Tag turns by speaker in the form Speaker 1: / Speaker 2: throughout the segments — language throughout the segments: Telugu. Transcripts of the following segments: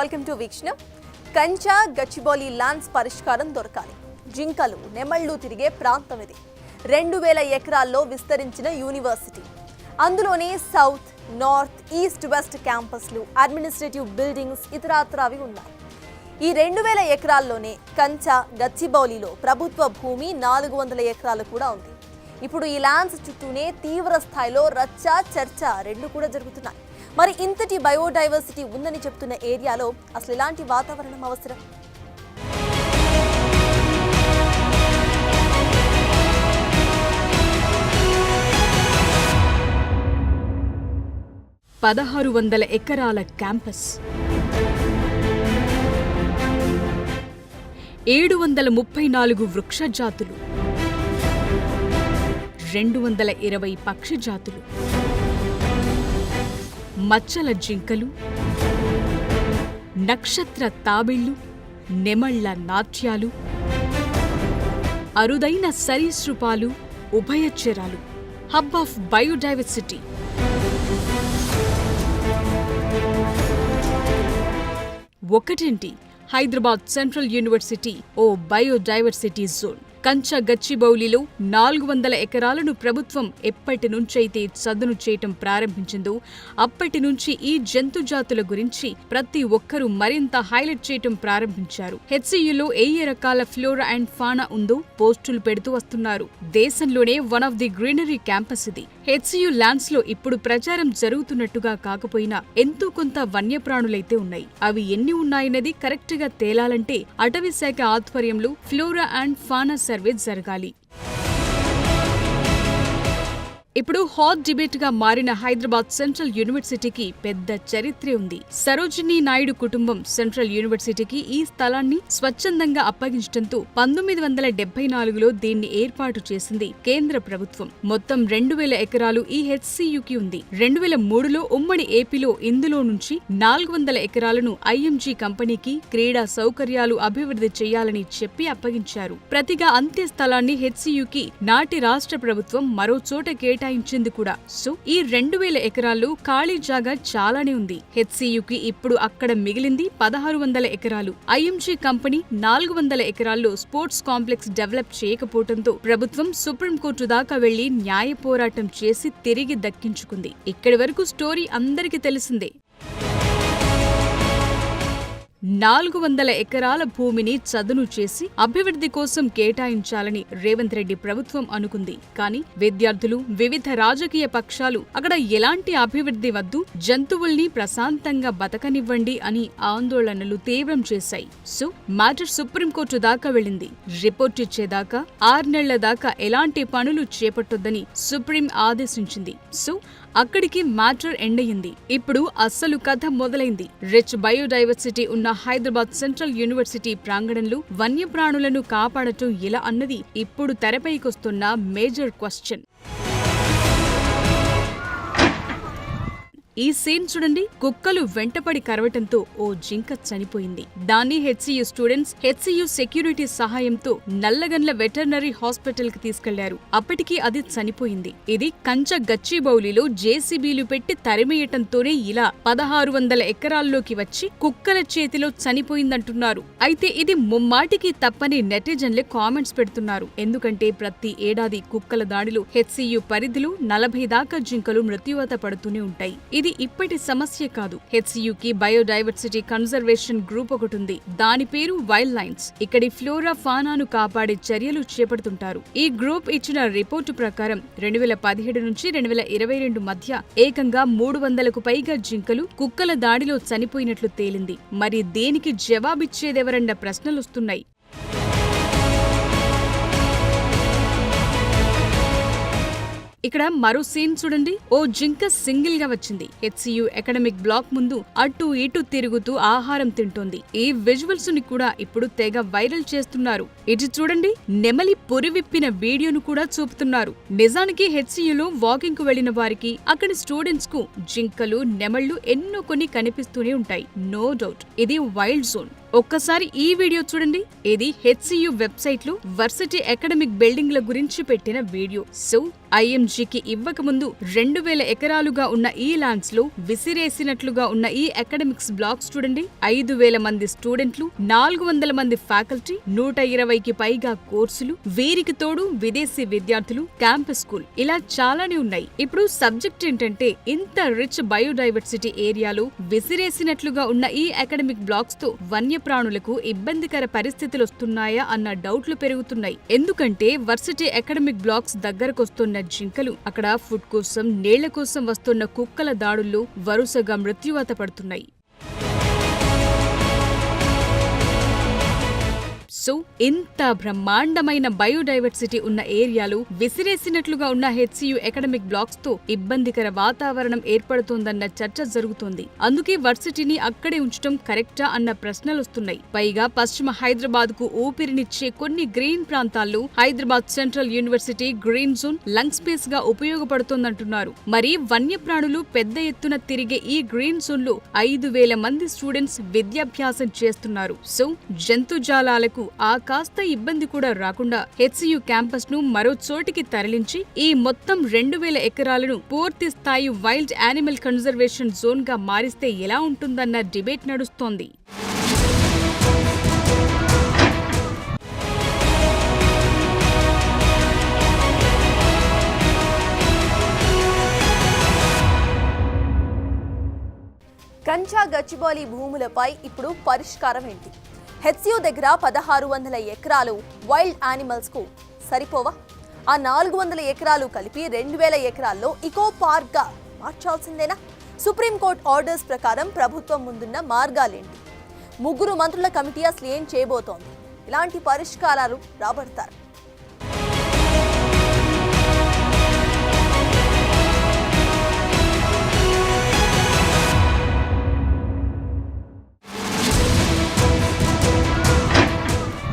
Speaker 1: వెల్కమ్ టు వీక్షణ. కంచా గచ్చిబౌలి ల్యాండ్స్ పరిష్కారం దొరకాలి. జింకలు నెమళ్ళు తిరిగే ప్రాంతం ఇది. 2000 ఎకరాల్లో విస్తరించిన యూనివర్సిటీ. అందులోనే సౌత్, నార్త్, ఈస్ట్, వెస్ట్ క్యాంపస్లు, అడ్మినిస్ట్రేటివ్ బిల్డింగ్స్ ఇతరాత్రావి ఉన్నాయి. ఈ 2000 ఎకరాల్లోనే కంచా గచ్చిబౌలిలో ప్రభుత్వ భూమి 400 ఎకరాలు కూడా ఉంది. ఇప్పుడు ఈ ల్యాండ్స్ చుట్టూనే తీవ్ర స్థాయిలో రచ్చ చర్చ రెండు కూడా జరుగుతున్నాయి. మరి ఇంతటి బయోడైవర్సిటీ ఉందని చెప్తున్న ఏరియాలో అసలు ఎలాంటి వాతావరణం అవసరం?
Speaker 2: పదహారు ఎకరాల క్యాంపస్, 734 వృక్ష జాతులు, 220 పక్షి జాతులు, మచ్చల జింకలు, నక్షత్ర తాబిళ్లు, నెమళ్ల నాట్యాలు, అరుదైన సరీసృపాలు, ఉభయచరాలు. Hub of biodiversity. ఒకటేంటి, హైదరాబాద్ సెంట్రల్ యూనివర్సిటీ ఓ బయోడైవర్సిటీ జోన్. కంచా గచ్చిబౌలిలో 400 ఎకరాలను ప్రభుత్వం ఎప్పటి నుంచైతే చదును చేయటం ప్రారంభించిందో అప్పటి నుంచి ఈ జంతు జాతుల గురించి ప్రతి ఒక్కరూ మరింత హైలైట్ చేయటం ప్రారంభించారు. హెచ్సియులో ఏ రకాల ఫ్లోరా అండ్ ఫానా ఉందో పోస్టులు పెడుతూ వస్తున్నారు. దేశంలోనే one of the greenery campus ఇది. హెచ్సియు ల్యాండ్స్ లో ఇప్పుడు ప్రచారం జరుగుతున్నట్టుగా కాకపోయినా ఎంతో కొంత వన్యప్రాణులైతే ఉన్నాయి. అవి ఎన్ని ఉన్నాయన్నది కరెక్ట్ గా తేలాలంటే అటవీ శాఖ ఆధ్వర్యంలో ఫ్లోరా అండ్ ఫానా సర్వే జరగాలి. ఇప్పుడు హాట్ డిబేట్ గా మారిన హైదరాబాద్ సెంట్రల్ యూనివర్సిటీకి పెద్ద చరిత్రే ఉంది. సరోజినీ నాయుడు కుటుంబం సెంట్రల్ యూనివర్సిటీకి ఈ స్థలాన్ని స్వచ్ఛందంగా అప్పగించడంతో 1974లో దీన్ని ఏర్పాటు చేసింది కేంద్ర ప్రభుత్వం. మొత్తం 2000 ఎకరాలు ఈ హెచ్సియుకి ఉంది. 2003లో ఉమ్మడి ఏపీలో ఇందులో నుంచి 400 ఎకరాలను ఐఎంజీ కంపెనీకి క్రీడా సౌకర్యాలు అభివృద్ధి చేయాలని చెప్పి అప్పగించారు. ప్రతిగా అంతే స్థలాన్ని హెచ్సియుకి నాటి రాష్ట్ర ప్రభుత్వం మరో చోట కేటాయించింది కూడా. సో ఈ 2000 ఎకరాల్లో ఖాళీ జాగా చాలానే ఉంది. హెచ్సియుకి ఇప్పుడు అక్కడ మిగిలింది 1600 ఎకరాలు. ఐఎంజీ కంపెనీ 400 ఎకరాల్లో స్పోర్ట్స్ కాంప్లెక్స్ డెవలప్ చేయకపోవడంతో ప్రభుత్వం సుప్రీంకోర్టు దాకా వెళ్లి న్యాయ పోరాటం చేసి తిరిగి దక్కించుకుంది. ఇక్కడి వరకు స్టోరీ అందరికీ తెలిసిందే. 400 ఎకరాల భూమిని చదును చేసి అభివృద్ధి కోసం కేటాయించాలని రేవంత్ రెడ్డి ప్రభుత్వం అనుకుంది. కానీ విద్యార్థులు, వివిధ రాజకీయ పక్షాలు అక్కడ ఎలాంటి అభివృద్ధి వద్దు, జంతువుల్ని ప్రశాంతంగా బతకనివ్వండి అని ఆందోళనలు తీవ్రం చేశాయి. సో మ్యాటర్ సుప్రీంకోర్టు దాకా వెళ్ళింది. రిపోర్ట్ ఇచ్చేదాకా 6 నెలల దాకా ఎలాంటి పనులు చేపట్టొద్దని సుప్రీం ఆదేశించింది. సో అక్కడికి మ్యాటర్ ఎండ్ అయ్యింది. ఇప్పుడు అస్సలు కథ మొదలైంది. రిచ్ బయోడైవర్సిటీ ఉన్న హైదరాబాద్ సెంట్రల్ యూనివర్సిటీ ప్రాంగణంలో వన్యప్రాణులను కాపాడటం ఎలా అన్నది ఇప్పుడు తెరపైకొస్తున్న మేజర్ క్వశ్చన్. ఈ సీన్ చూడండి. కుక్కలు వెంటపడి కరవటంతో ఓ జింక చనిపోయింది. దాన్ని హెచ్సియు స్టూడెంట్స్ హెచ్సియు సెక్యూరిటీ సహాయంతో నల్లగండ్ల వెటర్నరీ హాస్పిటల్ కి తీసుకెళ్లారు. అప్పటికి అది చనిపోయింది. ఇది కంచా గచ్చిబౌలిలో జేసీబీలు పెట్టి తరిమేయటంతోనే ఇలా 1600 ఎకరాల్లోకి వచ్చి కుక్కల చేతిలో చనిపోయిందంటున్నారు. అయితే ఇది ముమ్మాటికి తప్పని నెటిజన్లే కామెంట్స్ పెడుతున్నారు. ఎందుకంటే ప్రతి ఏడాది కుక్కల దాడిలో హెచ్సియు పరిధిలో 40 దాకా జింకలు మృత్యువాత పడుతూనే ఉంటాయి. ఇది ఇప్పటి సమస్య కాదు. హెచ్సియుకి బయోడైవర్సిటీ కన్జర్వేషన్ గ్రూప్ ఒకటుంది. దాని పేరు వైల్డ్ లైన్స్. ఇక్కడి ఫ్లోరా ఫానాను కాపాడే చర్యలు చేపడుతుంటారు. ఈ గ్రూప్ ఇచ్చిన రిపోర్టు ప్రకారం 2017 నుంచి 2022 మధ్య ఏకంగా 300కు పైగా జింకలు కుక్కల దాడిలో చనిపోయినట్లు తేలింది. మరి దేనికి జవాబిచ్చేదెవరన్న ప్రశ్నలొస్తున్నాయి. ఇక్కడ మరో సీన్ చూడండి. ఓ జింక సింగిల్ గా వచ్చింది. హెచ్సియు అకాడమిక్ బ్లాక్ ముందు అటు ఇటు తిరుగుతూ ఆహారం తింటోంది. ఈ విజువల్స్ ని కూడా ఇప్పుడు తెగ వైరల్ చేస్తున్నారు. ఇది చూడండి. నెమలి పొరివిప్పిన వీడియోను కూడా చూపుతున్నారు. నిజానికి హెచ్సియులో వాకింగ్ కు వెళ్లిన వారికి అక్కడి స్టూడెంట్స్ కు జింకలు, నెమళ్లు ఎన్నో కొన్ని కనిపిస్తూనే ఉంటాయి. నో డౌట్ ఇది వైల్డ్ జోన్. ఒక్కసారి ఈ వీడియో చూడండి. ఇది హెచ్సియు వెబ్సైట్ లో వర్సిటీ అకాడమిక్ బిల్డింగ్ల గురించి పెట్టిన వీడియో. సో ఐఎంజీకి ఇవ్వకముందు 2000 ఎకరాలుగా ఉన్న ఈ ల్యాండ్స్ లో విసిరేసినట్లుగా ఉన్న ఈ అకాడమిక్స్ బ్లాక్స్ చూడండి. 5000 మంది స్టూడెంట్లు, 400 మంది ఫ్యాకల్టీ, 120కి పైగా కోర్సులు, వీరికి తోడు విదేశీ విద్యార్థులు, క్యాంపస్ స్కూల్, ఇలా చాలానే ఉన్నాయి. ఇప్పుడు సబ్జెక్ట్ ఏంటంటే ఇంత రిచ్ బయోడైవర్సిటీ ఏరియాలో విసిరేసినట్లుగా ఉన్న ఈ అకాడమిక్ బ్లాక్స్ తో వన్యప్రాణులకు ఇబ్బందికర పరిస్థితులు వస్తున్నాయా అన్న డౌట్లు పెరుగుతున్నాయి. ఎందుకంటే వర్సిటీ అకాడమిక్ బ్లాక్స్ దగ్గరకొస్తున్న జింకలు అక్కడ ఫుడ్ కోసం, నీళ్ల కోసం వస్తున్న కుక్కల దాడుల్లో వరుసగా మృత్యువాత పడుతున్నాయి. సో ఇంత బ్రహ్మాండమైన బయోడైవర్సిటీ ఉన్న ఏరియాలో విసిరేసినట్లుగా ఉన్న హెచ్సియు అకాడమిక్ బ్లాక్స్ తో ఇబ్బందికర వాతావరణం ఏర్పడుతోందన్న చర్చ జరుగుతోంది. అందుకే వర్సిటీని అక్కడే ఉంచడం కరెక్టా అన్న ప్రశ్నలు వస్తున్నాయి. పైగా పశ్చిమ హైదరాబాద్ కు ఊపిరినిచ్చే కొన్ని గ్రీన్ ప్రాంతాల్లో Hyderabad Central university green zone lung space గా ఉపయోగపడుతోందంటున్నారు. మరి వన్యప్రాణులు పెద్ద ఎత్తున తిరిగే ఈ గ్రీన్ జోన్ లో 5000 మంది స్టూడెంట్స్ విద్యాభ్యాసం చేస్తున్నారు. సో జంతుజాలాలకు ఆ కాస్త ఇబ్బంది కూడా రాకుండా హెచ్సియు క్యాంపస్ ను మరో చోటికి తరలించి ఈ మొత్తం 2000 ఎకరాలను పూర్తి స్థాయి వైల్డ్ యానిమల్ కన్జర్వేషన్ జోన్ గా మారిస్తే ఎలా ఉంటుందన్న డిబేట్ నడుస్తోంది.
Speaker 1: కంచా గచ్చిబౌలి భూములపై ఇప్పుడు పరిష్కారం ఏంటి? హెచ్సియు దగ్గర 1600 ఎకరాలు వైల్డ్ యానిమల్స్ కు సరిపోవా? ఆ 400 ఎకరాలు కలిపి 2000 ఎకరాల్లో ఇకో పార్క్ గా మార్చాల్సిందేనా? సుప్రీంకోర్టు ఆర్డర్స్ ప్రకారం ప్రభుత్వం ముందున్న మార్గాలేంటి? 3 మంత్రుల కమిటీ అసలు ఏం చేయబోతోంది? ఇలాంటి పరిష్కారాలు రాబడతారు.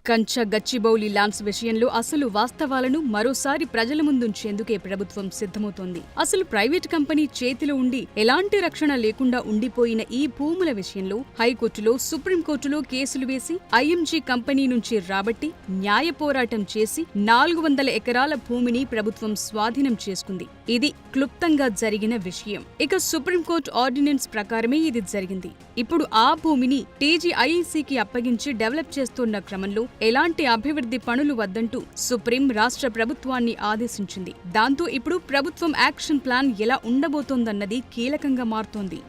Speaker 2: కంచ గచ్చిబౌలి ల్యాండ్స్ విషయంలో అసలు వాస్తవాలను మరోసారి ప్రజల ముందుంచేందుకే ప్రభుత్వం సిద్ధమవుతోంది. అసలు ప్రైవేట్ కంపెనీ చేతిలో ఉండి ఎలాంటి రక్షణ లేకుండా ఉండిపోయిన ఈ భూముల విషయంలో హైకోర్టులో, సుప్రీంకోర్టులో కేసులు వేసి ఐఎంజీ కంపెనీ నుంచి రాబట్టి న్యాయ పోరాటం చేసి 400 ఎకరాల భూమిని ప్రభుత్వం స్వాధీనం చేసుకుంది. ఇది క్లుప్తంగా జరిగిన విషయం. ఇక సుప్రీంకోర్టు ఆర్డినెన్స్ ప్రకారమే ఇది జరిగింది. ఇప్పుడు ఆ భూమిని టీజీఐఈసీకి అప్పగించి డెవలప్ చేస్తున్న క్రమంలో ఎలాంటి అభివృద్ధి పనులు వద్దంటూ సుప్రీం రాష్ట్ర ప్రభుత్వాన్ని ఆదేశించింది. దాంతో ఇప్పుడు ప్రభుత్వం యాక్షన్ ప్లాన్ ఎలా ఉండబోతోందన్నది కీలకంగా మారుతోంది.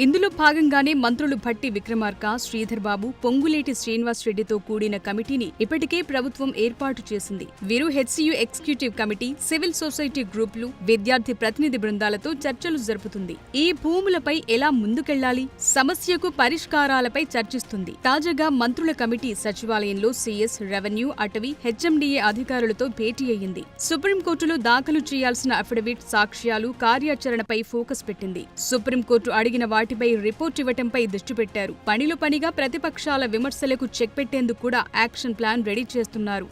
Speaker 2: ఇందులో భాగంగానే మంత్రులు భట్టి విక్రమార్క, శ్రీధర్ బాబు, పొంగులేటి శ్రీనివాస్ రెడ్డితో కూడిన కమిటీని ఇప్పటికే ప్రభుత్వం ఏర్పాటు చేసింది. వీరు HCU executive committee, civil society గ్రూపులు, విద్యార్థి ప్రతినిధి బృందాలతో చర్చలు జరుపుతుంది. ఈ భూములపై ఎలా ముందుకెళ్లాలి, సమస్యకు పరిష్కారాలపై చర్చిస్తుంది. తాజాగా మంత్రుల కమిటీ సచివాలయంలో సీఎస్, రెవెన్యూ, అటవీ, హెచ్ఎండిఏ అధికారులతో భేటీ అయ్యింది. సుప్రీంకోర్టులో దాఖలు చేయాల్సిన అఫిడవిట్, సాక్ష్యాలు, కార్యాచరణపై ఫోకస్ పెట్టింది. సుప్రీంకోర్టు అడిగిన వాటిపై రిపోర్ట్ ఇవ్వటంపై దృష్టి పెట్టారు. పనిలో పనిగా ప్రతిపక్షాల విమర్శలకు చెక్ పెట్టేందుకు కూడా యాక్షన్ ప్లాన్ రెడీ చేస్తున్నారు.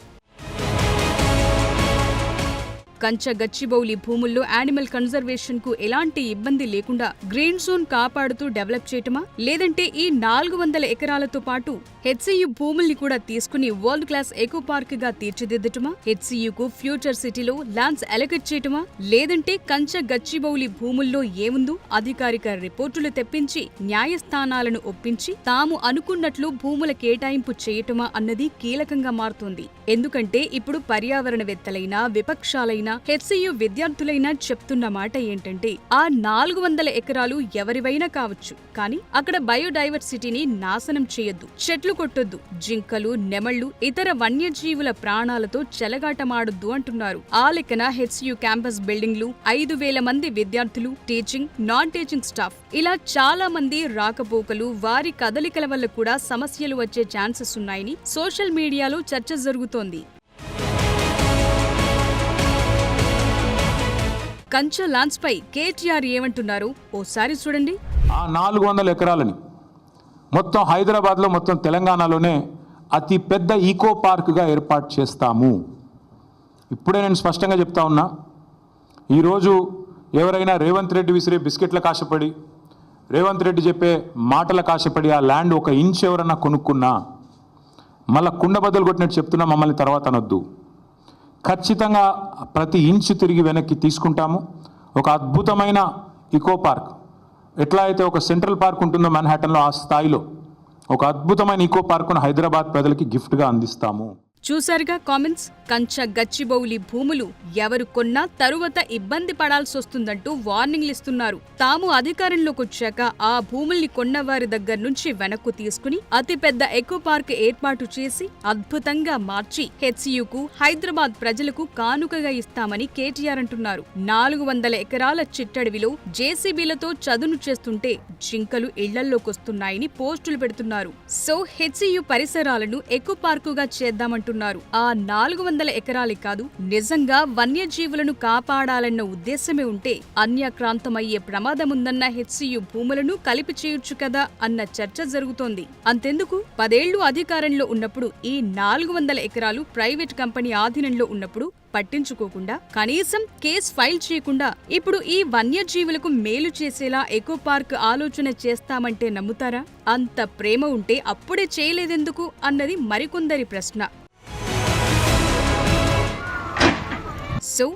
Speaker 2: కంచ గచ్చిబౌలి భూముల్లో యానిమల్ కన్జర్వేషన్ కు ఎలాంటి ఇబ్బంది లేకుండా గ్రీన్ జోన్ కాపాడుతూ డెవలప్ చేయటమా, లేదంటే ఈ 400 ఎకరాలతో పాటు హెచ్సియు భూముల్ని కూడా తీసుకుని వరల్డ్ క్లాస్ ఎకో పార్క్ గా తీర్చిదిద్దటమా, హెచ్సియుకు ఫ్యూచర్ సిటీలో ల్యాండ్స్ అలొకేట్ చేయటమా, లేదంటే కంచ గచ్చిబౌలి భూముల్లో ఏముందో అధికారిక రిపోర్టులు తెప్పించి న్యాయస్థానాలను ఒప్పించి తాము అనుకున్నట్లు భూముల కేటాయింపు చేయటమా అన్నది కీలకంగా మారుతోంది. ఎందుకంటే ఇప్పుడు పర్యావరణవేత్తలైనా, విపక్షాలైనా, హెచ్సియు విద్యార్థులైనా చెప్తున్న మాట ఏంటంటే ఆ 400 ఎకరాలు ఎవరివైనా కావచ్చు, కానీ అక్కడ బయోడైవర్సిటీని నాశనం చేయొద్దు, చెట్లు కొట్టొద్దు, జింకలు, నెమళ్లు, ఇతర వన్యజీవుల ప్రాణాలతో చెలగాటమాడొద్దు అంటున్నారు. ఆ లెక్కన హెచ్సియు క్యాంపస్ బిల్డింగ్లు, 5000 మంది విద్యార్థులు, టీచింగ్, నాన్ టీచింగ్ స్టాఫ్, ఇలా చాలా మంది రాకపోకలు, వారి కదలికల వల్ల కూడా సమస్యలు వచ్చే ఛాన్సెస్ ఉన్నాయని సోషల్ మీడియాలో చర్చ జరుగుతోంది. కంచ ల్యాండ్స్ పై కేటీఆర్ ఏమంటున్నారు ఓసారి చూడండి.
Speaker 3: ఆ 400 ఎకరాలని మొత్తం హైదరాబాద్లో, మొత్తం తెలంగాణలోనే అతి పెద్ద ఈకో పార్క్గా ఏర్పాటు చేస్తాము. ఇప్పుడే నేను స్పష్టంగా చెప్తా ఉన్నా, ఈరోజు ఎవరైనా రేవంత్ రెడ్డి విసిరే బిస్కెట్లకు ఆశపడి, రేవంత్ రెడ్డి చెప్పే మాటలకు ఆశపడి ఆ ల్యాండ్ 1 ఇంచ్ ఎవరన్నా కొనుక్కున్నా మళ్ళీ కుండ బద్దలు కొట్టినట్టు చెప్తున్నా, మమ్మల్ని తర్వాత అనొద్దు. ఖచ్చితంగా ప్రతి ఇంచు తిరిగి వెనక్కి తీసుకుంటాము. ఒక అద్భుతమైన ఇకో పార్క్, ఎట్లా అయితే ఒక సెంట్రల్ పార్క్ ఉంటుందో మన్హాటన్లో, ఆ స్థాయిలో ఒక అద్భుతమైన ఇకో పార్కును హైదరాబాద్ ప్రజలకి గిఫ్ట్గా అందిస్తాము.
Speaker 2: చూసారుగా కామెంట్స్. కంచ గచ్చిబౌలి భూములు ఎవరు కొన్నా తరువాత ఇబ్బంది పడాల్సొస్తుందంటూ వార్నింగ్లు ఇస్తున్నారు. తాము అధికారంలోకి వచ్చాక ఆ భూముల్ని కొన్నవారి దగ్గర నుంచి వెనక్కు తీసుకుని అతిపెద్ద ఎకో పార్క్ ఏర్పాటు చేసి అద్భుతంగా మార్చి హెచ్సియుకు, హైదరాబాద్ ప్రజలకు కానుకగా ఇస్తామని కేటీఆర్ అంటున్నారు. 400 ఎకరాల చిట్టడవిలో జేసీబీలతో చదును చేస్తుంటే జింకలు ఇళ్లల్లోకొస్తున్నాయని పోస్టులు పెడుతున్నారు. సో హెచ్సియు పరిసరాలను ఎకో పార్కుగా చేద్దామంటున్నారు. ఆ 400 ఎకరాలే కాదు, నిజంగా వన్యజీవులను కాపాడాలన్న ఉద్దేశమే ఉంటే అన్యాక్రాంతమయ్యే ప్రమాదముందన్న హెచ్సియు భూములను కలిపి చేయొచ్చు కదా అన్న చర్చ జరుగుతోంది. అంతెందుకు, 10 ఏళ్లు అధికారంలో ఉన్నప్పుడు ఈ 400 ఎకరాలు ప్రైవేట్ కంపెనీ ఆధీనంలో ఉన్నప్పుడు పట్టించుకోకుండా, కనీసం కేసు ఫైల్ చేయకుండా ఇప్పుడు ఈ వన్యజీవులకు మేలు చేసేలా ఎకో పార్క్ ఆలోచన చేస్తామంటే నమ్ముతారా? అంత ప్రేమ ఉంటే అప్పుడే చేయలేదెందుకు అన్నది మరికొందరి ప్రశ్న. సో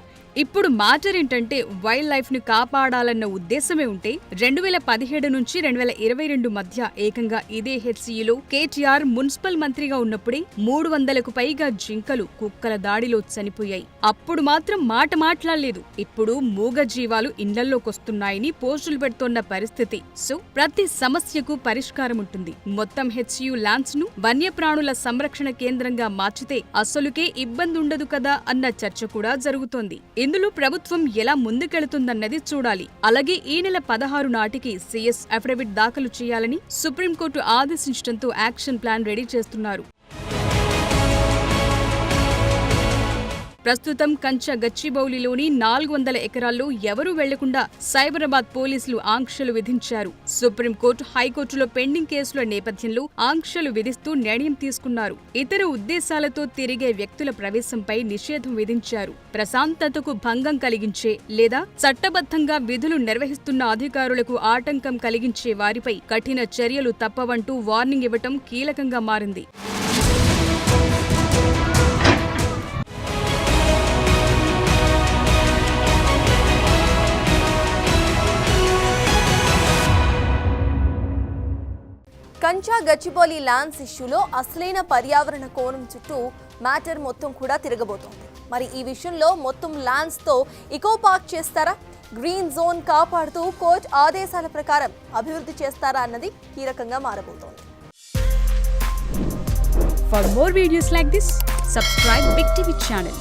Speaker 2: ఇప్పుడు మ్యాటర్ ఏంటంటే, వైల్డ్ లైఫ్ ను కాపాడాలన్న ఉద్దేశమే ఉంటే 2017 నుంచి 2022 మధ్య ఏకంగా ఇదే హెచ్సియులో కేటీఆర్ మున్సిపల్ మంత్రిగా ఉన్నప్పుడే 300కు పైగా జింకలు కుక్కల దాడిలో చనిపోయాయి. అప్పుడు మాత్రం మాట మాట్లాడలేదు. ఇప్పుడు మూగ జీవాలు ఇండ్లల్లోకొస్తున్నాయని పోస్టులు పెడుతోన్న పరిస్థితి. సో ప్రతి సమస్యకు పరిష్కారం ఉంటుంది. మొత్తం హెచ్సియు ల్యాండ్స్ ను వన్యప్రాణుల సంరక్షణ కేంద్రంగా మార్చితే అసలుకే ఇబ్బంది ఉండదు కదా అన్న చర్చ కూడా జరుగుతోంది. ఇందులో ప్రభుత్వం ఎలా ముందుకెళుతుందన్నది చూడాలి. అలాగే ఈ నెల 16 నాటికి సిఎస్ అఫిడవిట్ దాఖలు చేయాలని సుప్రీంకోర్టు ఆదేశించడంతో యాక్షన్ ప్లాన్ రెడీ చేస్తున్నారు. ప్రస్తుతం కంచ గచ్చిబౌలిలోని 400 ఎకరాల్లో ఎవరూ వెళ్లకుండా సైబరాబాద్ పోలీసులు ఆంక్షలు విధించారు. సుప్రీంకోర్టు, హైకోర్టులో పెండింగ్ కేసుల నేపథ్యంలో ఆంక్షలు విధిస్తూ నిర్ణయం తీసుకున్నారు. ఇతర ఉద్దేశాలతో తిరిగే వ్యక్తుల ప్రవేశంపై నిషేధం విధించారు. ప్రశాంతతకు భంగం కలిగించే లేదా చట్టబద్ధంగా విధులు నిర్వహిస్తున్న అధికారులకు ఆటంకం కలిగించే వారిపై కఠిన చర్యలు తప్పవంటూ వార్నింగ్ ఇవ్వటం కీలకంగా మారింది.
Speaker 1: కంచా గచ్చిబౌలి ల్యాండ్స్ ఇష్యూలో అసలైన పర్యావరణ కోణం చుట్టూ మ్యాటర్ మొత్తం కూడా తిరగబోతోంది. మరి ఈ విషయంలో మొత్తం ల్యాండ్స్తో ఇకో పార్క్ చేస్తారా, గ్రీన్ జోన్ కాపాడుతూ కోర్టు ఆదేశాల ప్రకారం అభివృద్ధి చేస్తారా అన్నది కీలకంగా మారబోతోంది.
Speaker 2: For more videos like this, subscribe Big TV channel.